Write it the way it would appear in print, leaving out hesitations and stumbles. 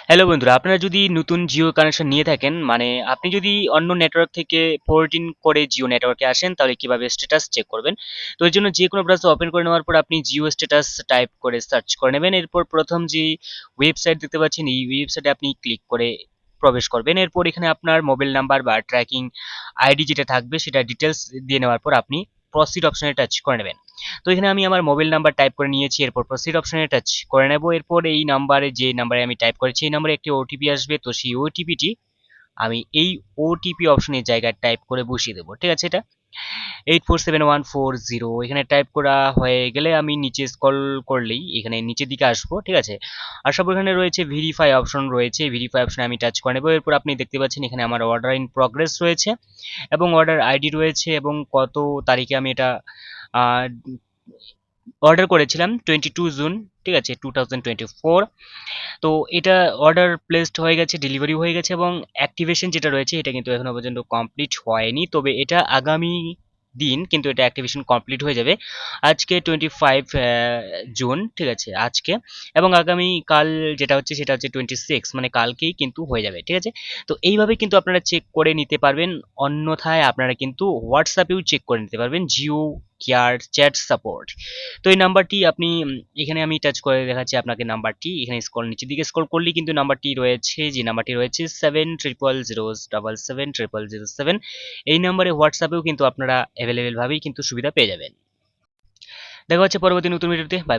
Hello বন্ধুরা, আপনারা যদি নতুন জিও কানেকশন নিয়ে থাকেন, মানে আপনি যদি অন্য নেটওয়ার্ক থেকে পোর্ট ইন করে জিও নেটওয়ার্কে আসেন, তাহলে কিভাবে স্ট্যাটাস চেক করবেন। তো এর জন্য যে কোনো ব্রাউজার ওপেন করে নেওয়ার পর আপনি জিও স্ট্যাটাস টাইপ করে সার্চ করে নেবেন। এরপর প্রথম যে ওয়েবসাইট দেখতে পাচ্ছেন, এই ওয়েবসাইটে আপনি ক্লিক করে প্রবেশ করবেন। এরপর এখানে আপনার মোবাইল নাম্বার বা ট্র্যাকিং আইডি যেটা থাকবে সেটা ডিটেলস দিয়ে নেওয়ার পর আপনি প্রসিড অপশনে টাচ করে নেবেন। তো এখানে আমি আমার মোবাইল নাম্বার টাইপ করে নিয়েছি, এরপর প্রসিড অপশনে টাচ করে নেব। এরপর এই নাম্বারে, যে নাম্বারে আমি টাইপ করেছি, এই নাম্বারে একটি ওটিপি আসবে। তো সেই ওটিপিটি আমি এই ওটিপি অপশনের জায়গায় টাইপ করে বসিয়ে দেবো। ঠিক আছে, এটা 847140 এখানে টাইপ করা হয়ে গেলে আমি নিচে স্ক্রল করলেই এখানে নিচের দিকে আসবো। ঠিক আছে, আসার পর এখানে রয়েছে ভেরিফাই অপশন, রয়েছে ভেরিফাই অপশনে আমি টাচ করে নেবো। এরপর আপনি দেখতে পাচ্ছেন এখানে আমার অর্ডার ইন প্রগ্রেস রয়েছে এবং অর্ডার আইডি রয়েছে এবং কত তারিখে আমি এটা অর্ডার করেছিলাম, 22 জুন। ঠিক আছে, 2024। তো এটা অর্ডার প্লেসড হয়ে গেছে, ডেলিভারি হয়ে গেছে এবং অ্যাক্টিভেশন যেটা রয়েছে এটা কিন্তু এখনো পর্যন্ত কমপ্লিট হয়নি, তবে এটা আগামী দিন কিন্তু এটা অ্যাক্টিভেশন কমপ্লিট হয়ে যাবে। আজকে 25 জুন, ঠিক আছে আজকে, এবং আগামী কাল যেটা হচ্ছে সেটা হচ্ছে 26, মানে কালকেই কিন্তু হয়ে যাবে। ঠিক আছে, তো এইভাবে কিন্তু আপনারা চেক করে নিতে পারবেন। অন্যথায় আপনারা কিন্তু হোয়াটসঅ্যাপেও চেক করে নিতে পারবেন, জিও কেয়ার চ্যাট সাপোর্ট। তো এই নাম্বারটি আপনি এখানে আমি টাচ করে দেখাচ্ছি আপনাকে নাম্বারটি। এখানে নিচের দিকে স্ক্রল করলেই কিন্তু নাম্বারটি রয়েছে, যে নাম্বারটি রয়েছে 70007777। এই নাম্বারে হোয়াটসঅ্যাপেও কিন্তু আপনারা অ্যাভেলেবেল ভাবেই কিন্তু সুবিধা পেয়ে যাবেন। দেখা হচ্ছে পরবর্তী নতুন ভিডিওতে। Bye bye.